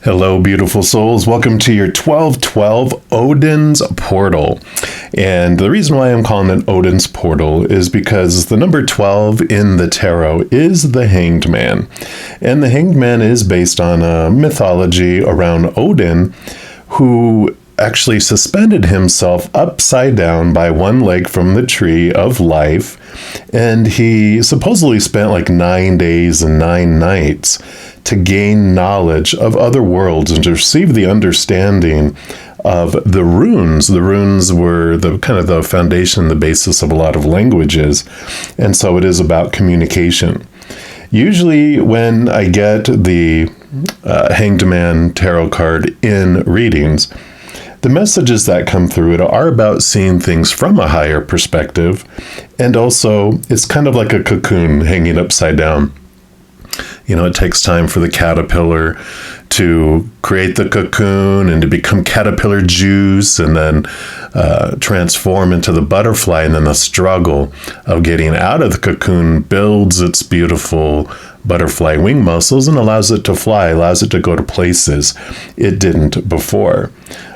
Hello, beautiful souls. Welcome to your 1212 Odin's Portal. And the reason why I'm calling it Odin's Portal is because the number 12 in the tarot is the Hanged Man. And the Hanged Man is based on a mythology around Odin, who actually suspended himself upside down by one leg from the tree of life. And he supposedly spent like 9 days and 9 nights to gain knowledge of other worlds and to receive the understanding of the runes. The runes were the kind of the foundation, the basis of a lot of languages. And so it is about communication. Usually when I get the Hanged Man tarot card in readings, the messages that come through it are about seeing things from a higher perspective. And also it's kind of like a cocoon hanging upside down. You know, it takes time for the caterpillar to create the cocoon and to become caterpillar juice and then transform into the butterfly. And then the struggle of getting out of the cocoon builds its beautiful butterfly wing muscles and allows it to fly, allows it to go to places it didn't before.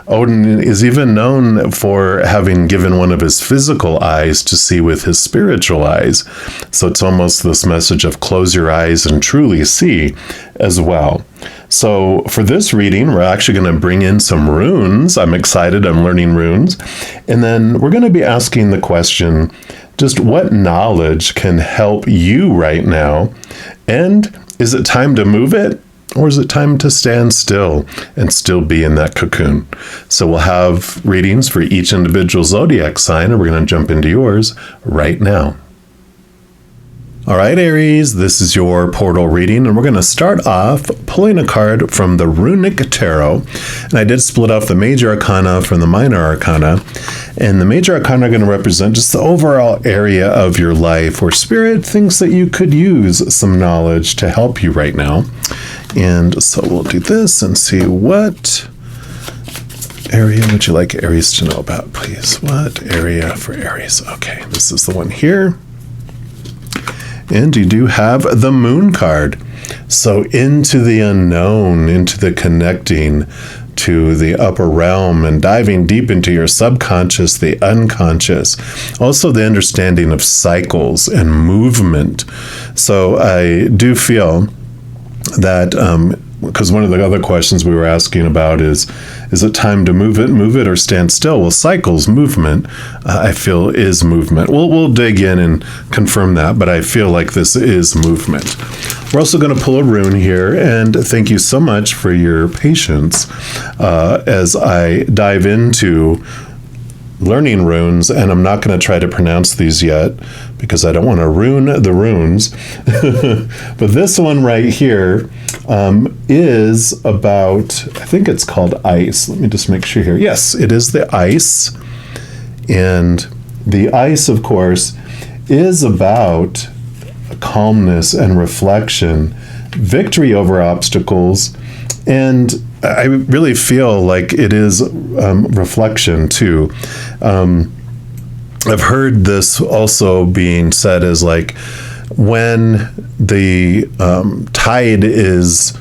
Odin is even known for having given one of his physical eyes to see with his spiritual eyes. So it's almost this message of close your eyes and truly see as well. So for this reading, we're actually going to bring in some runes. I'm excited. I'm learning runes. And then we're going to be asking the question, just what knowledge can help you right now? And is it time to move it? Or is it time to stand still and still be in that cocoon? So we'll have readings for each individual zodiac sign, and we're going to jump into yours right now. All right, Aries, this is your portal reading, and we're going to start off pulling a card from the Runic Tarot. And I did split off the Major Arcana from the Minor Arcana. And the Major Arcana are going to represent just the overall area of your life where Spirit thinks that you could use some knowledge to help you right now. And so we'll do this and see what area would you like Aries to know about, please? What area for Aries? Okay, this is the one here. And you do have the Moon card. So into the unknown, into the connecting to the upper realm and diving deep into your subconscious, the unconscious. Also the understanding of cycles and movement. So I do feel that because one of the other questions we were asking about is it time to move it or stand still? Well, cycles, movement, I feel is movement. We'll dig in and confirm that, but I feel like this is movement. We're also going to pull a rune here, and thank you so much for your patience as I dive into learning runes, and I'm not going to try to pronounce these yet because I don't want to ruin the runes. But this one right here is about, I think it's called ice. Let me just make sure here. Yes, it is the ice. And the ice, of course, is about calmness and reflection, victory over obstacles, and I really feel like it is reflection too. I've heard this also being said as like when the tide is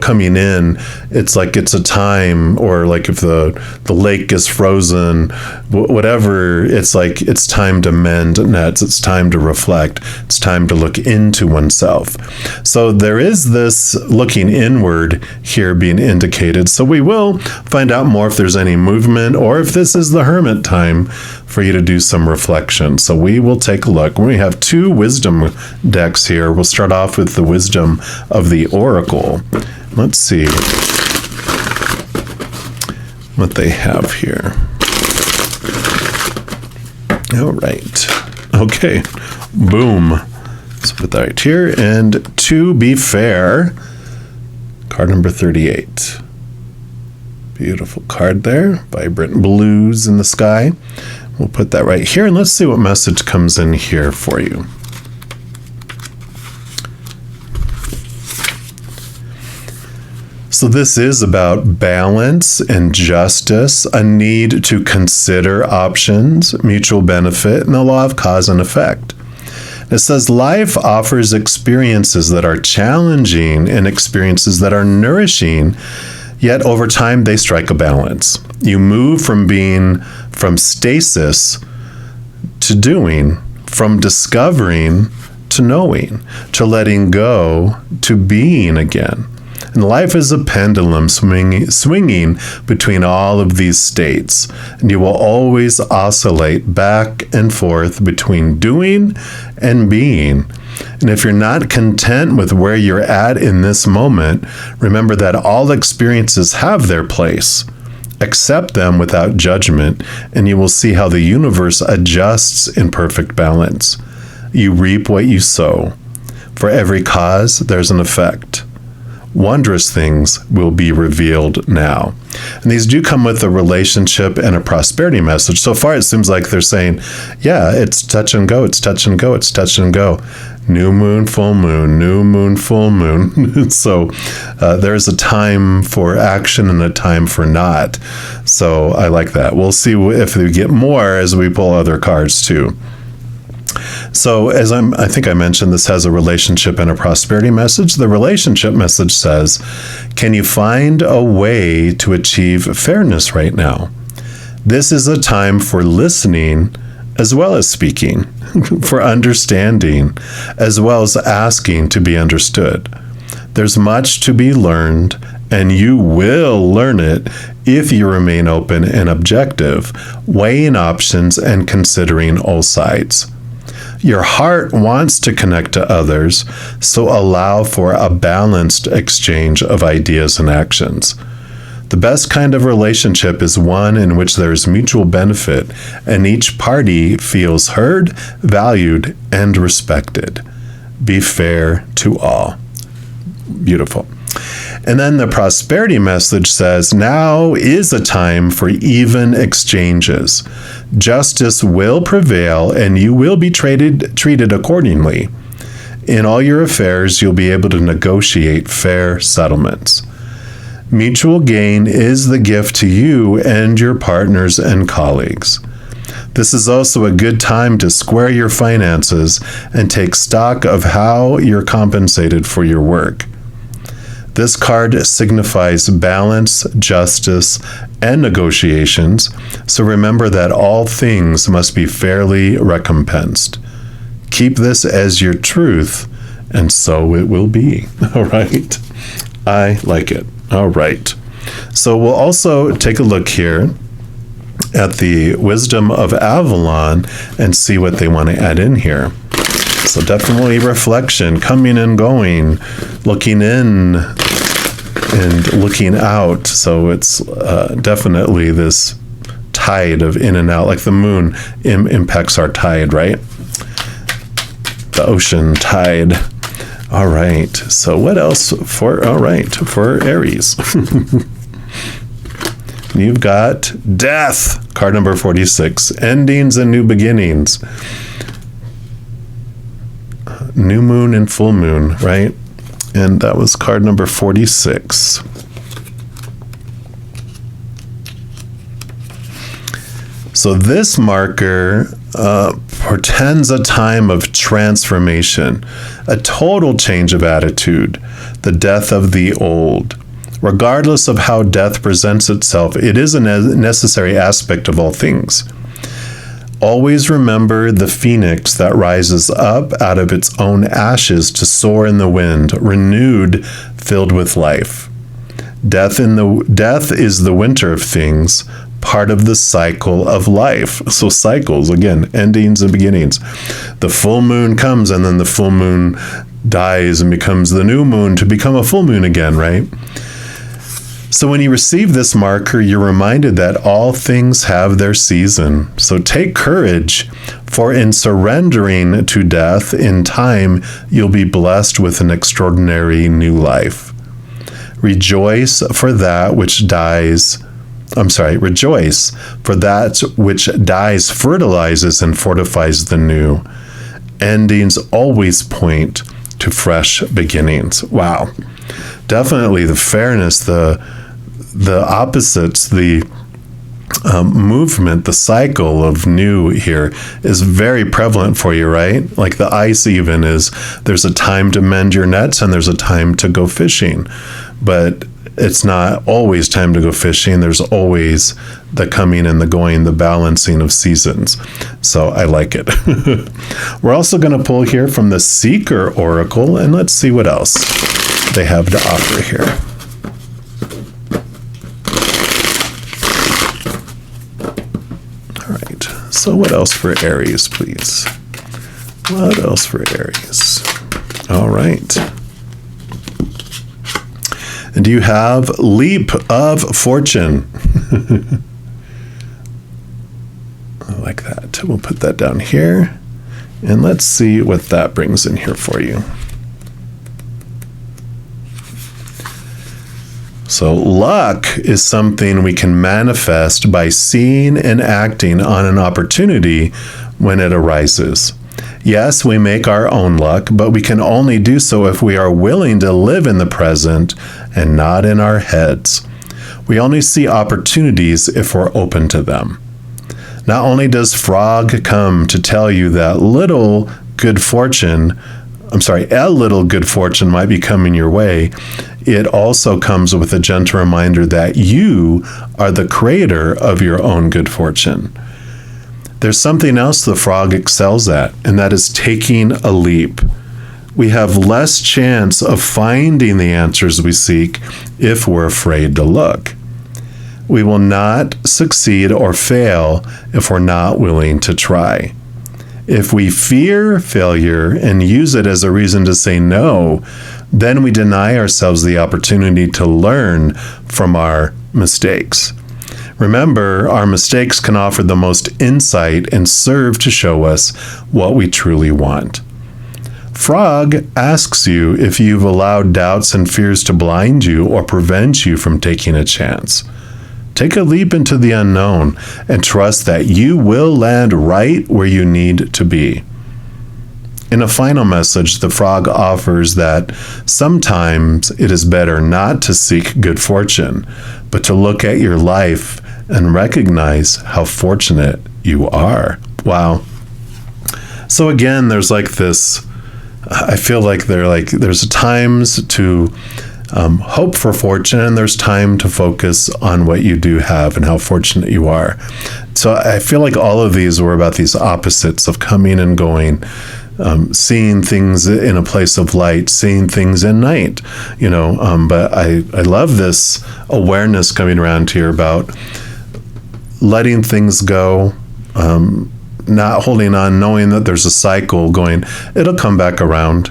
coming in, it's like it's a time, or like if the lake is frozen, whatever, it's like it's time to mend nets, it's time to reflect, it's time to look into oneself. So there is this looking inward here being indicated. So we will find out more if there's any movement or if this is the hermit time for you to do some reflection. So we will take a look. We have 2 wisdom decks here. We'll start off with the wisdom of the oracle. Let's see what they have here. All right. Okay. Boom. Let's put that right here. And to be fair, card number 38. Beautiful card there. Vibrant blues in the sky. We'll put that right here, and let's see what message comes in here for you. So this is about balance and justice, a need to consider options, mutual benefit, and the law of cause and effect. It says life offers experiences that are challenging and experiences that are nourishing, yet over time they strike a balance. You move from stasis to doing, from discovering to knowing, to letting go to being again. And life is a pendulum swinging between all of these states. And you will always oscillate back and forth between doing and being. And if you're not content with where you're at in this moment, remember that all experiences have their place. Accept them without judgment, and you will see how the universe adjusts in perfect balance. You reap what you sow. For every cause, there's an effect. Wondrous things will be revealed now. And these do come with a relationship and a prosperity message. So far, it seems like they're saying, yeah, it's touch and go, it's touch and go, it's touch and go. New moon, full moon, new moon, full moon. So there's a time for action and a time for not. So I like that. We'll see if we get more as we pull other cards too. So I think I mentioned, this has a relationship and a prosperity message. The relationship message says, can you find a way to achieve fairness right now? This is a time for listening as well as speaking, for understanding as well as asking to be understood. There's much to be learned, and you will learn it if you remain open and objective, weighing options and considering all sides. Your heart wants to connect to others, so allow for a balanced exchange of ideas and actions. The best kind of relationship is one in which there is mutual benefit and each party feels heard, valued, and respected. Be fair to all. Beautiful. And then the prosperity message says, now is a time for even exchanges. Justice will prevail and you will be treated accordingly. In all your affairs, you'll be able to negotiate fair settlements. Mutual gain is the gift to you and your partners and colleagues. This is also a good time to square your finances and take stock of how you're compensated for your work. This card signifies balance, justice, and negotiations, so remember that all things must be fairly recompensed. Keep this as your truth, and so it will be. All right? I like it. All right. So we'll also take a look here at the wisdom of Avalon and see what they want to add in here. So definitely reflection, coming and going, looking in and looking out. So it's definitely this tide of in and out, like the moon impacts our tide, right? The ocean tide. All right. So what else for Aries? You've got death, card number 46, endings and new beginnings. New moon and full moon, right? And that was card number 46. So this marker portends a time of transformation, a total change of attitude, the death of the old. Regardless of how death presents itself, it is a necessary aspect of all things. Always remember the phoenix that rises up out of its own ashes to soar in the wind, renewed, filled with life. Death is the winter of things, part of the cycle of life. So cycles, again, endings and beginnings. The full moon comes and then the full moon dies and becomes the new moon to become a full moon again, right? So when you receive this marker, you're reminded that all things have their season. So take courage, for in surrendering to death in time, you'll be blessed with an extraordinary new life. Rejoice, for that which dies fertilizes and fortifies the new. Endings always point to fresh beginnings. Wow. Definitely the fairness, the opposites, the movement, the cycle of new here is very prevalent for you, right? Like the ice even is, there's a time to mend your nets and there's a time to go fishing. But it's not always time to go fishing. There's always the coming and the going, the balancing of seasons. So I like it. We're also going to pull here from the Seeker Oracle, and let's see what else they have to offer here. All right. So what else for Aries, please? What else for Aries? All right. And you have Leap of Fortune. I like that. We'll put that down here. And let's see what that brings in here for you. So luck is something we can manifest by seeing and acting on an opportunity when it arises. Yes, we make our own luck, but we can only do so if we are willing to live in the present and not in our heads. We only see opportunities if we're open to them. Not only does Frog come to tell you that a little good fortune might be coming your way, it also comes with a gentle reminder that you are the creator of your own good fortune. There's something else the frog excels at, and that is taking a leap. We have less chance of finding the answers we seek if we're afraid to look. We will not succeed or fail if we're not willing to try. If we fear failure and use it as a reason to say no, then we deny ourselves the opportunity to learn from our mistakes. Remember, our mistakes can offer the most insight and serve to show us what we truly want. Frog asks you if you've allowed doubts and fears to blind you or prevent you from taking a chance. Take a leap into the unknown and trust that you will land right where you need to be. In a final message, the frog offers that sometimes it is better not to seek good fortune, but to look at your life and recognize how fortunate you are. Wow. So again, there's like this, I feel like there's times to hope for fortune, and there's time to focus on what you do have and how fortunate you are. So I feel like all of these were about these opposites of coming and going, seeing things in a place of light, seeing things in night, but I love this awareness coming around here about letting things go, not holding on, knowing that there's a cycle going, it'll come back around.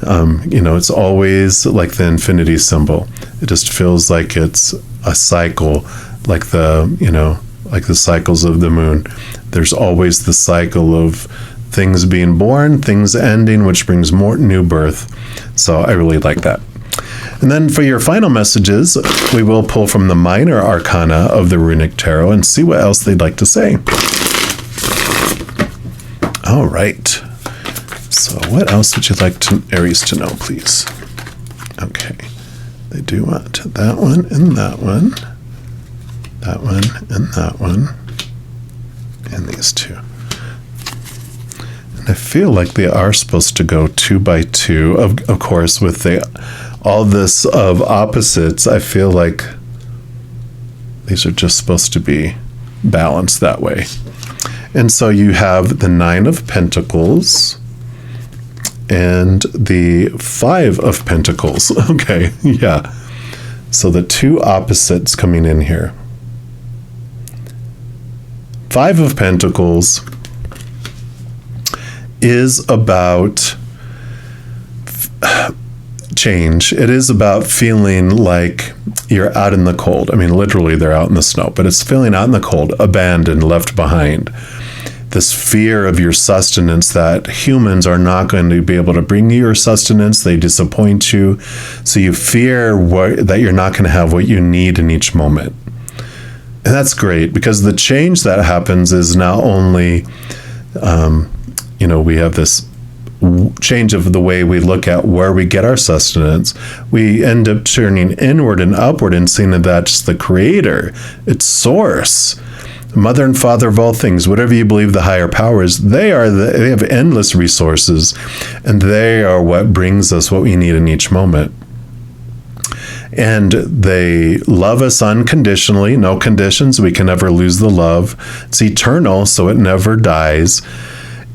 It's always like the infinity symbol. It just feels like it's a cycle, like the cycles of the moon. There's always the cycle of things being born, things ending, which brings more new birth. So I really like that. And then for your final messages, we will pull from the minor arcana of the Runic Tarot and see what else they'd like to say. All right. So what else would you like Aries to know, please? Okay. They do want that one and that one. That one and that one. And these two. And I feel like they are supposed to go 2 by 2. Of course, with all this of opposites, I feel like these are just supposed to be balanced that way. And so you have the 9 of Pentacles and the 5 of Pentacles. Okay, yeah. So the two opposites coming in here. 5 of Pentacles is about change. It is about feeling like you're out in the cold. I mean, literally they're out in the snow, but it's feeling out in the cold, abandoned, left behind. This fear of your sustenance, that humans are not going to be able to bring you your sustenance. They disappoint you. So you fear that you're not going to have what you need in each moment. And that's great, because the change that happens is not only, we have this change of the way we look at where we get our sustenance. We end up turning inward and upward and seeing that that's the creator, it's source. mother and father of all things, whatever you believe the higher powers, they have endless resources, and they are what brings us what we need in each moment. And they love us unconditionally, no conditions. We can never lose the love. It's eternal, so it never dies.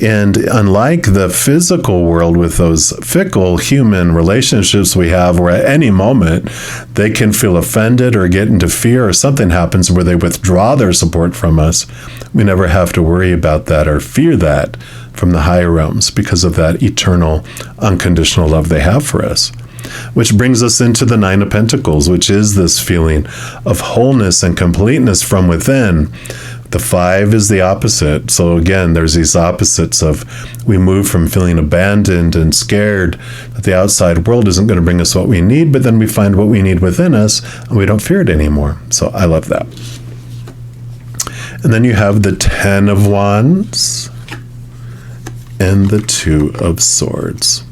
And unlike the physical world with those fickle human relationships we have, where at any moment they can feel offended or get into fear or something happens where they withdraw their support from us, we never have to worry about that or fear that from the higher realms because of that eternal, unconditional love they have for us. Which brings us into the Nine of Pentacles, which is this feeling of wholeness and completeness from within. The 5 is the opposite. So again, there's these opposites of we move from feeling abandoned and scared that the outside world isn't going to bring us what we need, but then we find what we need within us and we don't fear it anymore. So I love that. And then you have the 10 of Wands and the 2 of Swords.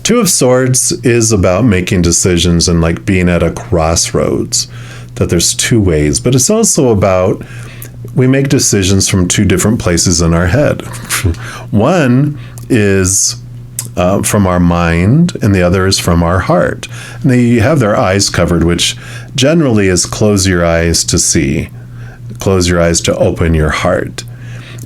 2 of Swords is about making decisions and like being at a crossroads, that there's 2 ways, but it's also about we make decisions from 2 different places in our head. One is from our mind, and the other is from our heart. And they have their eyes covered, which generally is close your eyes to see, close your eyes to open your heart.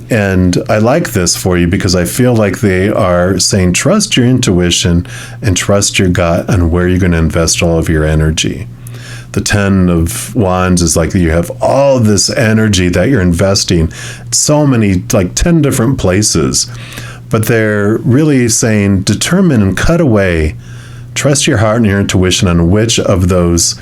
And I like this for you because I feel like they are saying trust your intuition and trust your gut on where you're going to invest all of your energy. The 10 of Wands is like you have all this energy that you're investing so many, like 10 different places. But they're really saying determine and cut away. Trust your heart and your intuition on which of those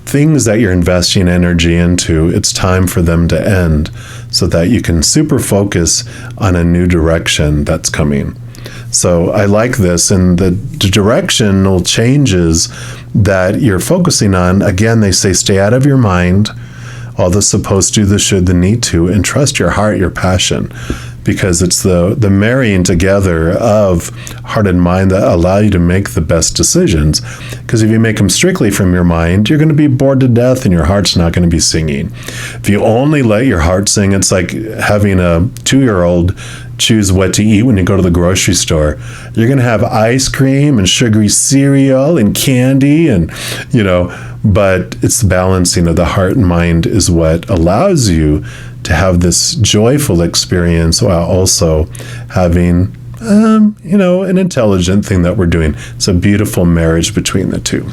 things that you're investing energy into, it's time for them to end so that you can super focus on a new direction that's coming. So I like this, and the directional changes that you're focusing on, again, they say stay out of your mind, all the supposed to, the should, the need to, and trust your heart, your passion, because it's the marrying together of heart and mind that allow you to make the best decisions. Because if you make them strictly from your mind, you're going to be bored to death and your heart's not going to be singing. If you only let your heart sing, it's like having a 2-year-old choose what to eat when you go to the grocery store. You're going to have ice cream and sugary cereal and candy and, but it's the balancing of the heart and mind is what allows you to have this joyful experience while also having, an intelligent thing that we're doing. It's a beautiful marriage between the two.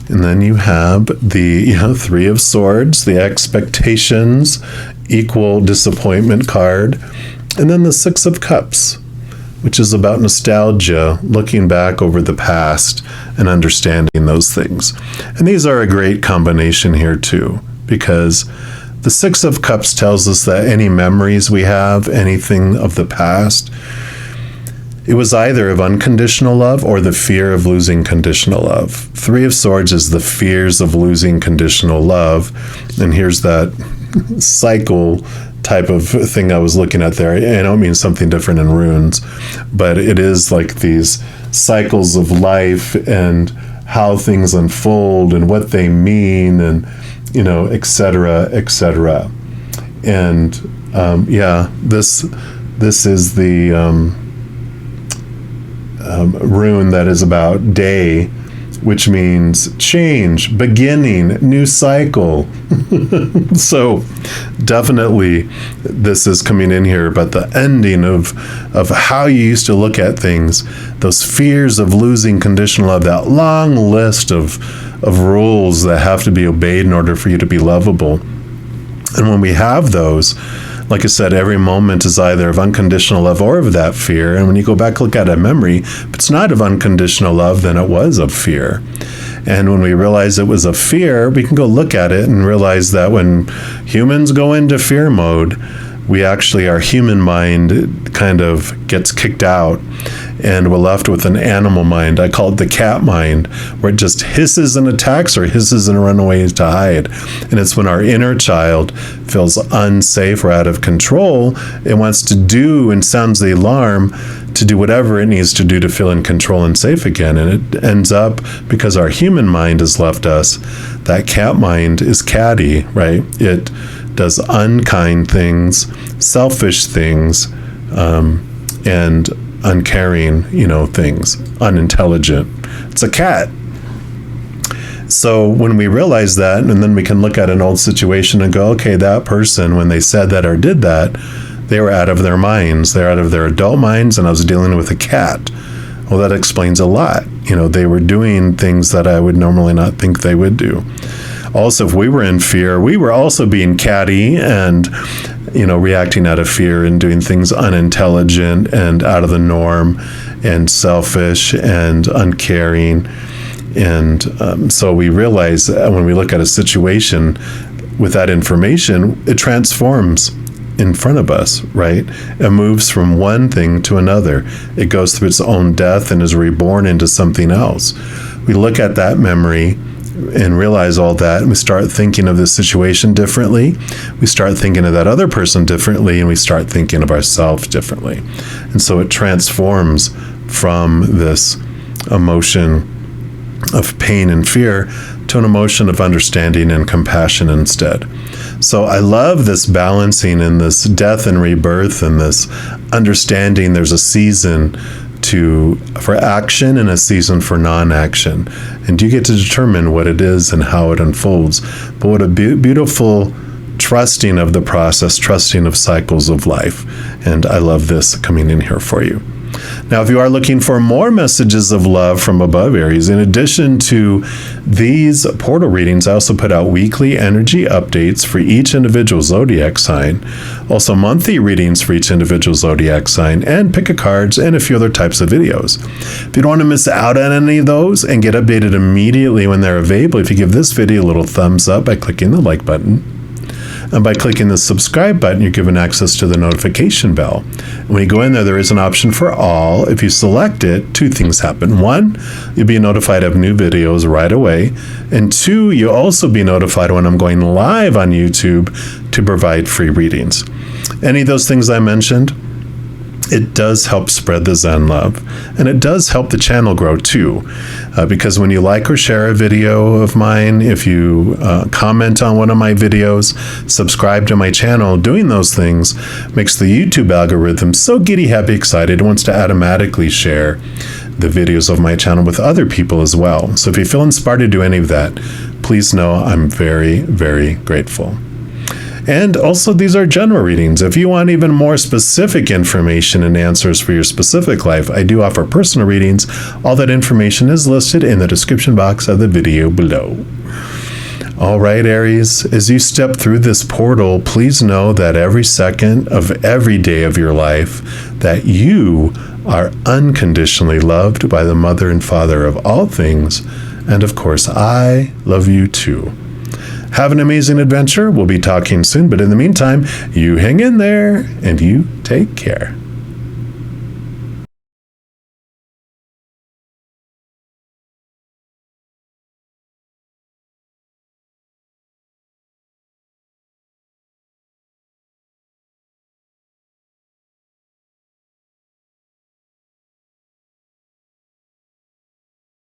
And then you have the 3 of Swords, the expectations, equal disappointment card. And then the 6 of Cups, which is about nostalgia, looking back over the past and understanding those things. And these are a great combination here too, because the 6 of Cups tells us that any memories we have, anything of the past, it was either of unconditional love or the fear of losing conditional love. 3 of Swords is the fears of losing conditional love. And here's that cycle type of thing I was looking at there. I don't mean something different in runes, but it is like these cycles of life and how things unfold and what they mean and, et cetera, et cetera. And this is the rune that is about day, which means change, beginning, new cycle. So definitely this is coming in here, but the ending of how you used to look at things, those fears of losing conditional love, that long list of rules that have to be obeyed in order for you to be lovable. And when we have those, like I said, every moment is either of unconditional love or of that fear. And when you go back, look at a memory, if it's not of unconditional love, then it was of fear. And when we realize it was of fear, we can go look at it and realize that when humans go into fear mode, we actually, our human mind kind of gets kicked out. and we're left with an animal mind. I call it the cat mind, where it just hisses and attacks or hisses and runs away to hide. And it's when our inner child feels unsafe or out of control, it wants to do and sounds the alarm to do whatever it needs to do to feel in control and safe again. And it ends up, because our human mind has left us, that cat mind is catty, right? It does unkind things, selfish things, and uncaring, things, unintelligent. It's a cat. So when we realize that, and then we can look at an old situation and go, okay, that person, when they said that or did that, they were out of their minds. They're out of their adult minds, and I was dealing with a cat. Well, that explains a lot. They were doing things that I would normally not think they would do. Also, if we were in fear, we were also being catty and, reacting out of fear and doing things unintelligent and out of the norm and selfish and uncaring. And so we realize that when we look at a situation with that information, it transforms in front of us, right? It moves from one thing to another. It goes through its own death and is reborn into something else. We look at that memory and realize all that, and we start thinking of this situation differently. We start thinking of that other person differently, and we start thinking of ourselves differently. And so it transforms from this emotion of pain and fear to an emotion of understanding and compassion instead. So I love this balancing and this death and rebirth and this understanding there's a season for action and a season for non-action. And you get to determine what it is and how it unfolds. But what a beautiful trusting of the process, trusting of cycles of life. And I love this coming in here for you. Now, if you are looking for more messages of love from above, Aries, in addition to these portal readings, I also put out weekly energy updates for each individual zodiac sign, also monthly readings for each individual zodiac sign, and pick a cards and a few other types of videos. If you don't want to miss out on any of those and get updated immediately when they're available, if you give this video a little thumbs up by clicking the like button, and by clicking the subscribe button, you're given access to the notification bell. And when you go in there, there is an option for all. If you select it, two things happen. One, you'll be notified of new videos right away. And two, you'll also be notified when I'm going live on YouTube to provide free readings. Any of those things I mentioned, it does help spread the Zen love. And it does help the channel grow too. Because when you like or share a video of mine, if you comment on one of my videos, subscribe to my channel, doing those things makes the YouTube algorithm so giddy, happy, excited, it wants to automatically share the videos of my channel with other people as well. So if you feel inspired to do any of that, please know I'm very, very grateful. And also, these are general readings. If you want even more specific information and answers for your specific life, I do offer personal readings. All that information is listed in the description box of the video below. All right, Aries, as you step through this portal, please know that every second of every day of your life, that you are unconditionally loved by the Mother and Father of all things. And of course, I love you too. Have an amazing adventure. We'll be talking soon, but in the meantime, you hang in there and you take care.